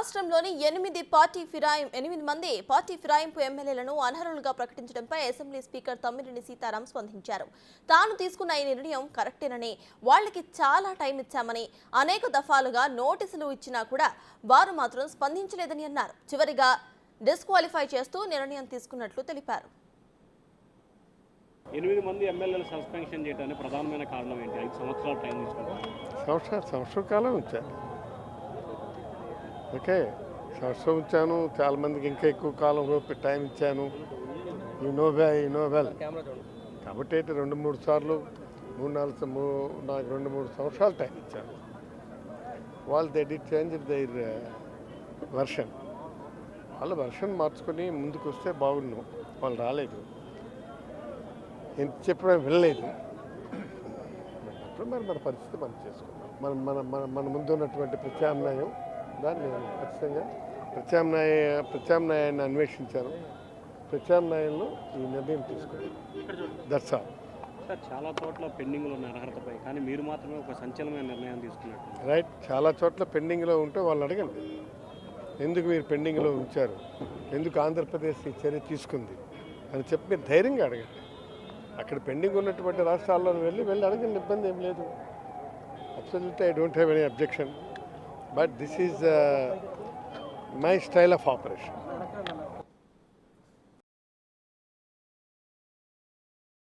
రాష్ట్రంలోని 8 మంది పార్టీ ఫిరాయింపు ఎమ్మెల్యేలను అనర్హులుగా ప్రకటించడంపై అసెంబ్లీ స్పీకర్ తమ్మినేని సీతారాం స్పందించారు. తాను తీసుకున్న ఈ నిర్ణయం కరెక్టేనని, వాళ్ళకి చాలా టైం ఇచ్చామని, అనేక దఫాలుగా నోటీసులు ఇచ్చినా కూడా వారు మాత్రం స్పందించలేదని అన్నారు. చివరిగా డిస్క్వాలిఫై చేస్తూ నిర్ణయం తీసుకున్నట్లు తెలిపారు. 8 మంది ఎమ్మెల్యేలు సస్పెన్షన్ చేయడానికి ప్రధానమైన కారణం ఏంటి? 5 సంవత్సరాలు టైం తీసుకుంటారు. సంవత్సరం కాలం ఉంచాను. ఓకే, సంవత్సరం ఉంచాను. చాలామందికి ఇంకా ఎక్కువ కాలం టైం ఇచ్చాను. You know well. కాబట్టి అయితే 2-3 సార్లు 3-4 నాకు 2-3 సంవత్సరాలు టైం ఇచ్చాను. వాళ్ళు they did change their version. వాళ్ళ వర్షన్ మార్చుకొని ముందుకు వస్తే బాగున్నాం. వాళ్ళు రాలేదు, ఎంత చెప్పినా వినలేదు. అప్పుడు మన పరిస్థితి మనం చేసుకున్నాం. మన ముందు ఉన్నటువంటి ప్రత్యామ్నాయం, దాన్ని నేను ఖచ్చితంగా ప్రత్యామ్నాయాన్ని అన్వేషించాను. ప్రత్యామ్నాయంలో ఈ నిర్ణయం తీసుకున్నాను. That's all. చాలా చోట్ల పెండింగ్లో ఉన్న అర్హతపై, కానీ మీరు మాత్రమే ఒక సంచలనమైన నిర్ణయం తీసుకున్నట్టు. రైట్, చాలా చోట్ల పెండింగ్లో ఉంటే వాళ్ళు అడగండి, ఎందుకు మీరు పెండింగ్లో ఉంచారు, ఎందుకు ఆంధ్రప్రదేశ్ ఈ చర్య తీసుకుంది అని చెప్పి మీరు ధైర్యంగా అడగండి. అక్కడ పెండింగ్ ఉన్నటువంటి రాష్ట్రాల్లో వెళ్ళి అడగండి, ఇబ్బంది ఏం లేదు. Absolutely I don't have any objection. But this is my style of operation.